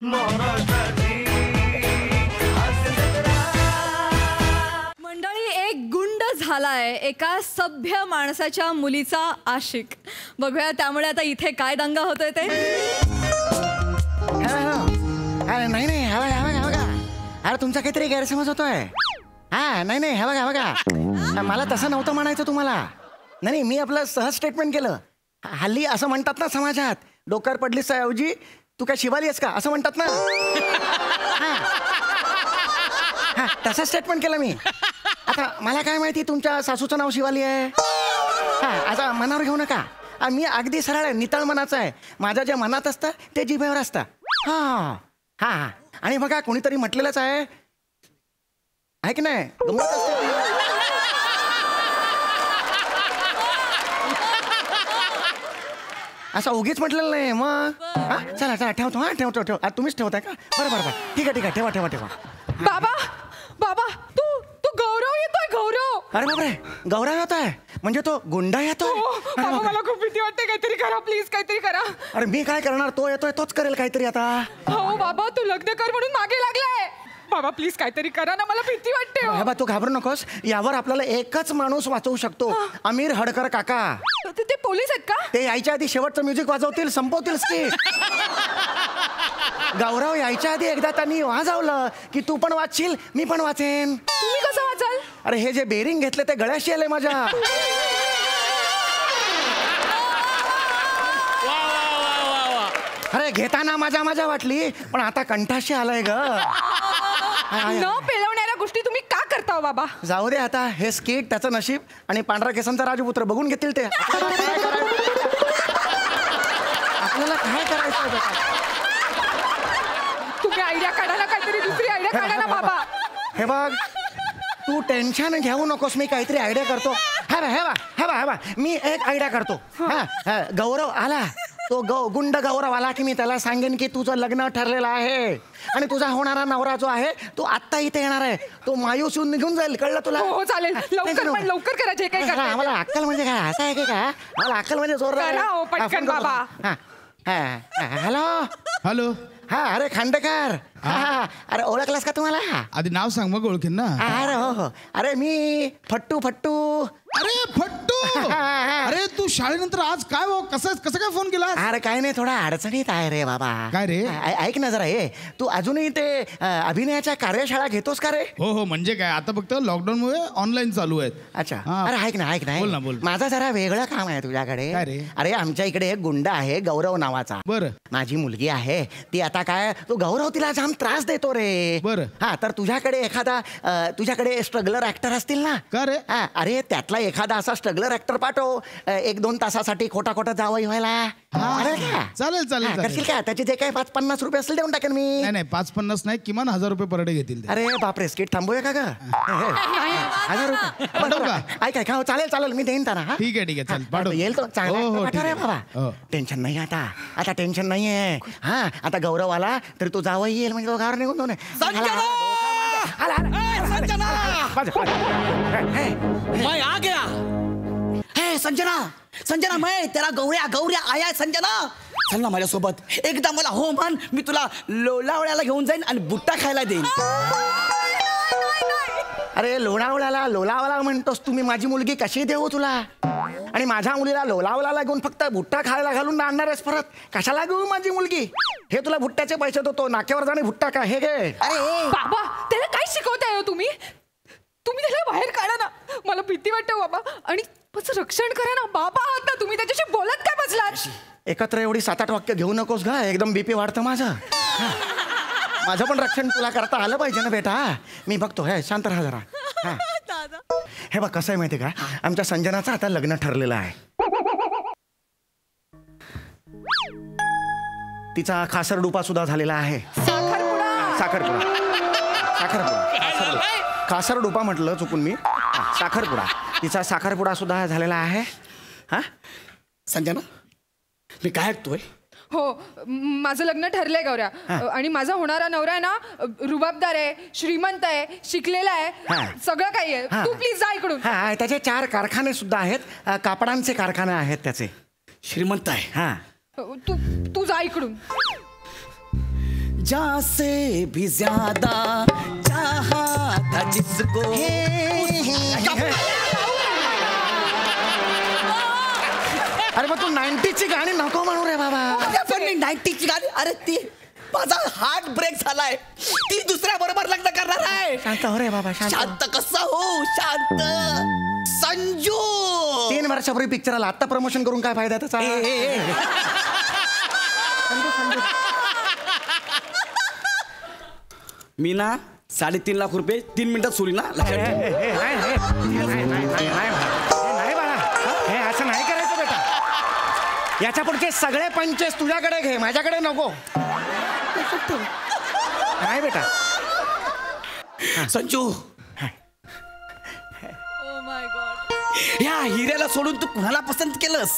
मंडळी, एक गुंड झालाय एका सभ्य माणसाच्या मुलीचा आशिक. बघूया त्यामुळे आता इथे काय दंगा होतोय ते. नाही नाही, हा बघा. अरे तुमचा काहीतरी गैरसमज होतोय. हा नाही नाही, हा बघा मला तसं नव्हतं म्हणायचं तुम्हाला. नाही मी आपलं सहज स्टेटमेंट केलं. हल्ली असं म्हणतात ना समाजात, डोक्यावर पडलीस ऐवजी तू काय शिवाली आहेस का असं म्हणतात ना. हा तसं स्टेटमेंट केलं मी. आता मला काय माहिती तुमच्या सासूचं नाव शिवाली आहे. हा आता मनावर घेऊ नका. मी अगदी सरळ आहे, नितळ मनाचं आहे. माझ्या जे मनात असतं ते जिभेवर असतं. हा हा आणि बघा कोणीतरी म्हटलेलंच आहे की नाही, गंमत असते. असं उगीच म्हटलेलं नाही मग. चला चला ठेवतो. ठेवतो तुम्हीच ठेवताय का? बरं ठीक आहे ठेवा. बाबा बाबा, तू गौरव येतोय. गौरव. अरे बापरे, गौरव येतोय म्हणजे तो गुंडा येतोय. बाबा मला खूप भीती वाटते. काहीतरी करा प्लीज, काहीतरी करा. अरे मी काय करणार, तो येतोय तोच करेल काहीतरी आता. हो बाबा, तू लग्न कर म्हणून मागे लागलाय. बाबा प्लीज काहीतरी करा ना, मला भीती वाटते. बाबा तू घाबरू नकोस. यावर आपल्याला एकच माणूस वाचवू शकतो, अमीर हडकर काका. ते पोलीस आहेत का? ते यायच्या आधी शेवटचं म्युझिक वाजवतील, संपवतील स्किट. गौरव यायच्या आधी एकदा त्यांनी वाजवलं की तू पण वाचशील, मी पण वाचेन. तुम्ही कसं वाचाल? अरे हे जे बेरिंग घेतले ते गळ्याशी आले माझ्या. अरे घेताना मजा वाटली, पण आता कंठाशी आलाय ग. न पेलवणाऱ्या गोष्टी तुम्ही का करता हो बाबा? जाऊ दे आता, हे स्किट त्याचं नशीब आणि पांढरा केसांचा राजपुत्र बघून घेतील ते. आपल्याला काय करायचं? तुम्ही आयडिया काढा ना, काहीतरी दुसरी आयडिया काढा ना बाबा. हे बघ तू टेन्शन घेऊ नकोस, मी काहीतरी आयडिया करतो. हे बा मी एक आयडिया करतो. गौरव आला, तो गुंड गौरव आला की मी त्याला सांगेन की तुझं लग्न ठरलेलं आहे आणि तुझा होणारा नवरा जो आहे तो आत्ता इथे येणार आहे. तो मायूस होऊन निघून जाईल, कळलं तुला? हो चालेल, लवकर करा जे काही करा. मला अक्कल म्हणजे काय असं आहे की काय? मला अक्कल म्हणजे जोर. पटकन बाबा. हॅलो. हा अरे खांडेकर. अरे ओळखलास का तुम्हाला? आधी नाव सांग मग ओळखीन ना. अरे हो अरे मी फट्टू. अरे फट्टू. अरे तू शाळेनंतर आज काय कसं काय फोन केला? अरे काय नाही, थोडा अडचणीत आहे रे बाबा. काय रे? ऐक ना जरा, हे तू अजूनही ते अभिनयाच्या कार्यशाळा घेतोस का रे? हो म्हणजे काय, आता फक्त लॉकडाऊन मुळे ऑनलाईन चालू आहेत. अच्छा. अरे ऐक ना बोल. माझं जरा वेगळं काम आहे तुझ्याकडे. काय रे? अरे आमच्या इकडे एक गुंड आहे गौरव नावाचा. बरं. माझी मुलगी आहे ती. आता काय तो गौरव तिला जाम त्रास देतो रे. बरं. हा तर तुझ्याकडे स्ट्रगलर ऍक्टर असतील ना? का रे? अरे त्यातला एखादा असा स्ट्रगलर ऍक्टर पाठव, 1-2 तासासाठी खोटा जावई व्हायला. चालेल. करशील का? त्याचे जे काही 5-50 रुपये असतील देऊन टाकेन मी. नाही 5-50 नाही, किमान 1000 रुपये पर डे घेतील. अरे बापरे, स्किट थांबूया का ग? 1000 रुपये ऐक. चालेल मी देईन त्यांना. ठीक आहे चल पाठव. येईल तो चांगला बाबा. टेन्शन नाही आता टेन्शन नाहीये. हा आता गौरव आला तरी तो जावई येईल म्हणजे तो गावर निघून जाऊ नये. मैं आ गया. हे संजना मैं तेरा गौऱ्या आया. संजना चल ना माझ्यासोबत. एकदा मला हो म्हण, मी तुला लोणावळ्याला घेऊन जाईन आणि बुट्टा खायला देईन. अरे लोणावळ्याला म्हणतोस तुम्ही? माझी मुलगी कशी देऊ तुला? आणि माझ्या मुलीला लोणावळ्याला घेऊन फक्त भुट्टा खायला घालून आणणार आहेस परत? कशाला घेऊ माझी मुलगी? हे तुला भुट्ट्याचे पैसे देतो, नाक्यावर जाणे भुट्टा का? हे घे. अरे बाबा, त्याला काय शिकवताय हो तुम्ही? त्याला बाहेर काढा ना, मला भीती वाटते बाबा. आणि त्याचं रक्षण करा ना. बाबा आहात ना तुम्ही, त्याच्याशी बोलत काय बसलात? एकत्र एवढी 7-8 वाक्य घेऊ नकोस ग, एकदम बीपी वाढतं माझं. माझं पण रक्षण तुला करता आलं पाहिजे ना बेटा. मी बघतो. हे शांत राहा जरा. हे बघ कसं आहे माहिती का, आमच्या संजनाचं आता लग्न ठरलेलं आहे. तिचा खासरडुपा सुद्धा झालेला आहे. साखरपुडा खासरडुपा म्हटलं चुकून मी. साखरपुडा. तिचा साखरपुडा सुद्धा झालेला आहे. संजना मी काय ऐकतोय? हो, माझं लग्न ठरलंय गौऱ्या. आणि माझा होणारा नवरा आहे ना, रुबाबदार आहे, श्रीमंत आहे, शिकलेला आहे, सगळं काही आहे. तू प्लीज जा इकडून. त्याचे 4 कारखाने सुद्धा आहेत, कापडांचे कारखाने आहेत त्याचे. श्रीमंत आहे. तू जा इकडून. जहाँ से भी ज्यादा चाहा था जिसको। अरे मग तू 90ची गाणी नको म्हणू रे बाबा. अरे पण मी 90ची गाणी, अरे ती माझा हार्ट ब्रेक झालाय, ती दुसऱ्या बरोबर लग्न करणार आहे. शांत हो रे बाबा, शांत. शांत कसा हो, शांत. संजू 3 वर्षापूर्वी पिक्चर आला, आता प्रमोशन करून काय फायदा त्याचा. मी ना 3.5 लाख रुपये 3 मिनिटात सोडी ना, लक्षात ठेव. नाही बाळा, हे असं नाही करायचं बेटा. याच्या पुढचे सगळे पंचेस तुझ्याकडे घे, माझ्याकडे नको. नाही बेटा. संजू या हिऱ्याला सोडून तू कुणाला पसंत केलंस?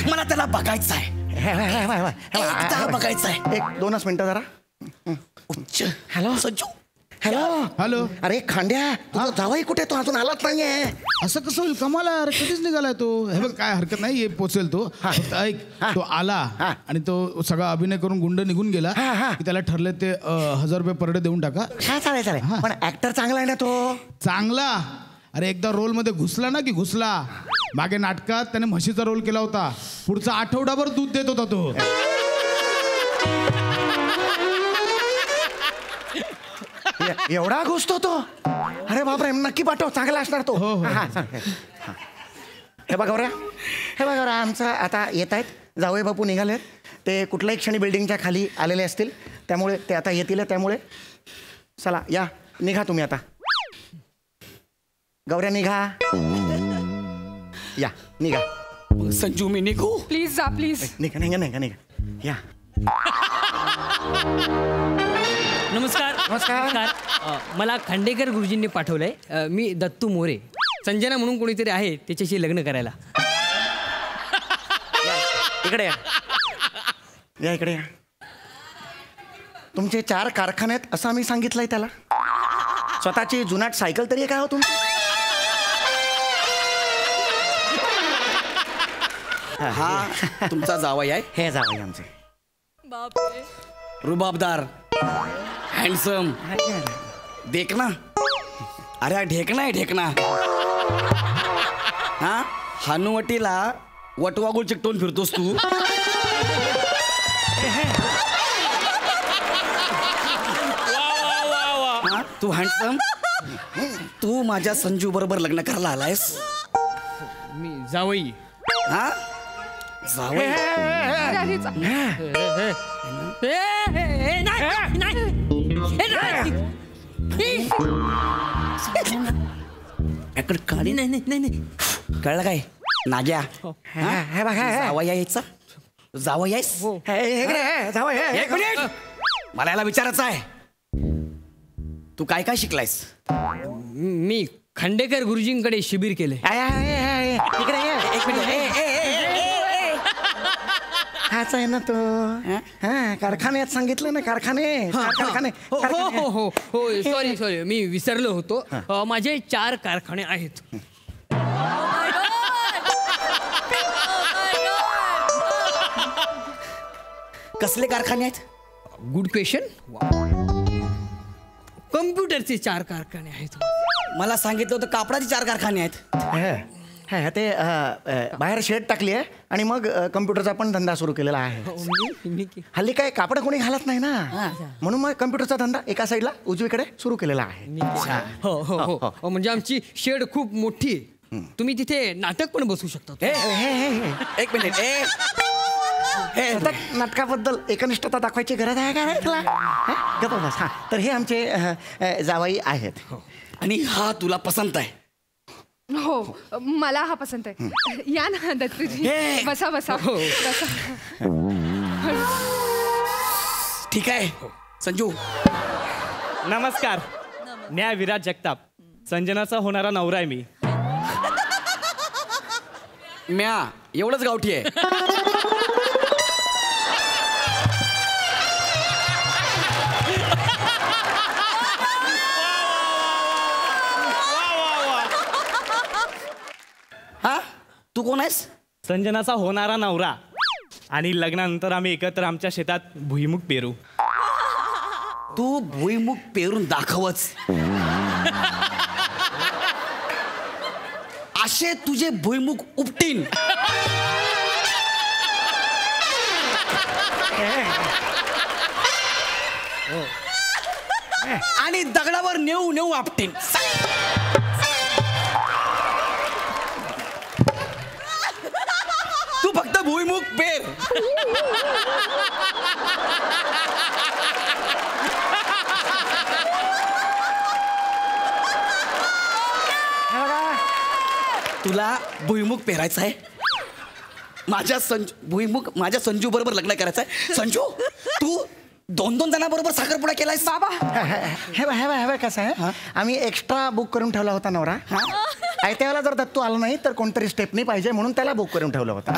मला त्याला बघायचं आहे, एकदा बघायचं आहे. 1-2 मिनिटं जरा. उच्च. हॅलो संजू. हॅलो. हॅलो. अरे खांड्या, तुझा जावई कुठे? तो अजून आलाच नाहीये. असं कसं होईल? कमाला यार, कधीच निघालाय तो. हे बघ काय हरकत नाही, पोचेल तो. फक्त ऐक, तो आला आणि तो सगळा अभिनय करून गुंड निघून गेला की त्याला ठरले ते 1000 रुपये पर डे देऊन टाका. हा चालेल चालेल, पण ऍक्टर चांगला आहे ना तो. चांगला? अरे एकदा रोल मध्ये घुसला ना की घुसला. मागे नाटकात त्याने म्हशीचा रोल केला होता, पुढचा आठवडाभर दूध देत होता तो. एवढा घुसतो तो? अरे बापरे, नक्की पाठव, चांगला असणार तो. हा, चालेल. हा. हे बघा बरं, हे बघा बरं, आमचं आता येत आहेत जावई बापू निघालेत. ते कुठल्याही क्षणी बिल्डिंगच्या खाली आलेले असतील, त्यामुळे ते आता येतील. त्यामुळे चला या, निघा तुम्ही आता. गौऱ्या निघा, या निघा. संजू मी निघू? प्लीज जा, प्लीज. निघा निघा निघा निघा, या. नमस्कार. नमस्कार. मला खांडेकर गुरुजींनी पाठवलंय. मी दत्तू मोरे. संजना म्हणून कोणीतरी आहे, त्याच्याशी लग्न करायला. इकडे या, या इकडे या. तुमचे 4 कारखाने आहेत असं आम्ही सांगितलंय त्याला. स्वतःची जुनाट सायकल तरी आहे काय हो तुमची? हा तुमचा जावई आहे? हे जावई आमचे. रुबाबदार, हँडसम, देखना. अरे हा ढेकणा आहे, ढेकणा. हा हानुवटीला वटवागुळ चिकटवून फिरतोस तू. हा, तू हँडसम, तू माझ्या संजू बरोबर लग्न करायला आलायस? मी जावई. हा जावई? अरे, अरे, जा. काढी नाही. कळलं काय नाग्या? हे बघा, जावई यायचा, जावई आहेस? जावई. एक मिनिट, मला याला विचारायचं आहे, तू काय काय शिकलायस? मी खांडेकर गुरुजींकडे शिबिर केले. इकडे ये. एक मिनिट. हाच आहे ना तो. हा, कारखान्यात सांगितलं ना, कारखाने. हो सॉरी मी विसरलो होतो. माझे 4 कारखाने आहेत. कसले कारखाने आहेत? Good question. कम्प्युटरचे 4 कारखाने आहेत. मला सांगितलं होतं कापडाचे 4 कारखाने आहेत. ते बाहेर शेड टाकली आहे आणि मग कम्प्युटरचा पण धंदा सुरू केलेला आहे. हल्ली काय कापड कोणी घालत नाही ना, म्हणून मग कम्प्युटरचा धंदा एका साईडला उजवीकडे सुरू केलेला आहे. हो म्हणजे आमची शेड खूप मोठी आहे. तुम्ही तिथे नाटक पण बसवू शकता. एक मिनिट. नाटकाबद्दल एकनिष्ठता दाखवायची गरज आहे का रे तुला? गप्प बस. हा, तर हे आमचे जावई आहेत. आणि हा तुला पसंत आहे? हो, मला हा पसंत आहे. या ना दत्तूजी, बसा बसा बसा. ठीक आहे संजू. नमस्कार. न्या विराज जगताप, संजनाचा होणारा नवरा आहे मी. म्या एवढंच गावठी आहे. हा तू कोण आहेस? संजनाचा होणारा नवरा. आणि लग्नानंतर आम्ही एकत्र आमच्या शेतात भुईमुग पेरू. तू भुईमुग पेरून दाखवच. असे तुझे भुईमुग उपटीन. आणि दगडावर नेऊ नेऊ आपटीन. तू फक्त भुईमुग पेर. तुला भुईमुग पेरायचा आहे. भुईमुग माझ्या संजू बरोबर लग्न करायचं आहे. संजू तू 2-2 जणांबरोबर साखरपुडा केलायस. बाबा हे कसं आहे आम्ही एक्स्ट्रा बुक करून ठेवला होता नवरा. आयत्याला जर दत्तू आला नाही तर कोणतरी स्टेपनी पाहिजे म्हणून त्याला बुक करून ठेवलं होतं.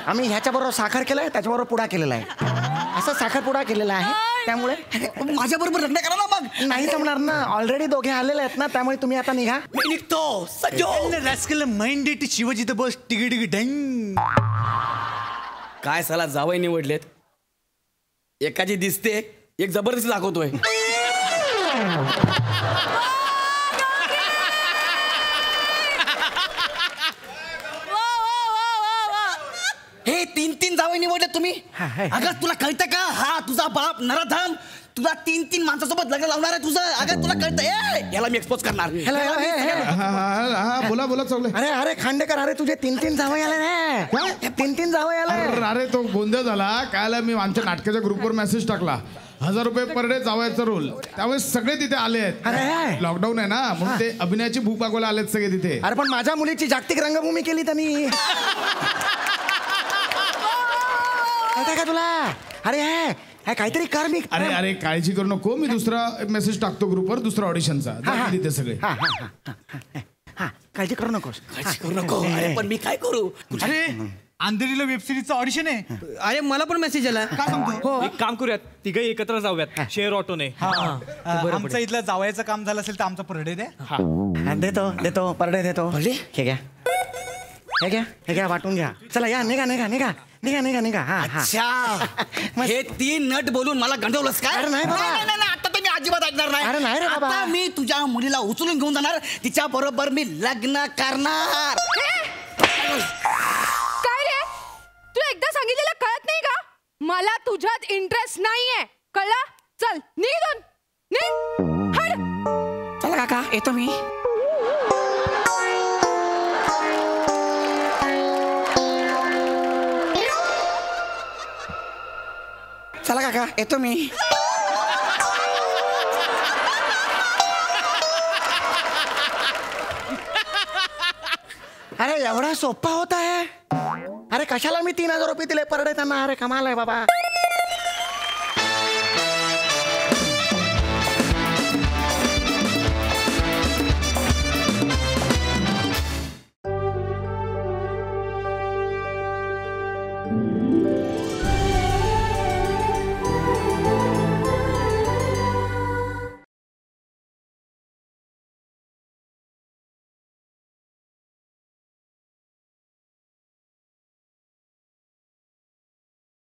आम्ही ह्याच्याबरोबर साखर केलाय त्याच्याबरोबर पुडा केलेला आहे. असं साखरपुडा केलेला आहे. त्यामुळे माझ्या बरोबर लग्न करा ना. मग नाही जमणार ना. ऑलरेडी दोघे आलेले आहेत ना. त्यामुळे तुम्ही आता निघा. मी निघतो. Sanju mind Shivaji the bus टिकी डँग. काय साला जावई निवडलेत. एकाची दिसते एक जबरदस्ती दाखवतोय. हे 3 जावई निवडले तुम्ही. अगं तुला कळतं का. हा तुझा बाप नराधम तुला 3 माणसासोबत लग्न लावणार आहे तुझं. अगं तुला कळतं. याला मी एक्सपोज करणार. बोला चौगले. अरे खांडेकर अरे तुझे 3 जावई आले ना. 3 जावई आले. अरे तो गोंधळ झाला. कायला मी आमच्या नाटकाच्या ग्रुपवर मेसेज टाकला 1000 रुपये पर डे जावयाचा रोल. त्यामुळे सगळे तिथे आले आहेत. लॉकडाऊन आहे ना म्हणून ते अभिनयाची भूक भागवायला आलेत सगळे तिथे. अरे पण माझ्या मुलीची जागतिक रंगभूमी केली त्यांनी. कळतंय का तुला. अरे काहीतरी कर. मी अरे काळजी करू नको. मी दुसरा मेसेज टाकतो ग्रुपवर दुसरा ऑडिशनचा. तिथे सगळे. काळजी करू नकोस. करू नको. अरे पण मी काय करू. अरे अंधेरीला वेब सिरीजचं ऑडिशन आहे. अरे मला पण मेसेज आला. काय सांगतो. एक काम करूयात तिघही एकत्र जाऊयात शेअर ऑटोने. आमचं इथलं जावयाचं काम झालं असेल तर आमचा परडे द्या. देतो परडे देतो. हे घ्या वाटून घ्या. चला या निघा. अच्छा हे 3 नट बोलून मला गंडवलंस काय. अरे नाही बाबा. नाही, आता तर मी अजिबात ऐकणार नाही. अरे नाही रे बाबा. आता मी तुझ्या मुलीला उचलून घेऊन जाणार. तिच्या बरोबर मी लग्न करणार. काय रे तुला एकदा सांगितलेलं कळत नाही का. मला तुझ्यात इंटरेस्ट नाहीये. कळलं. चल निघ. चला काका येतो मी. चला काका येतो मी. अरे एवढा सोपा होता है. अरे कशाला मी 3000 रुपये दिले पर डे त्यांना. अरे कमाल आहे बाबा.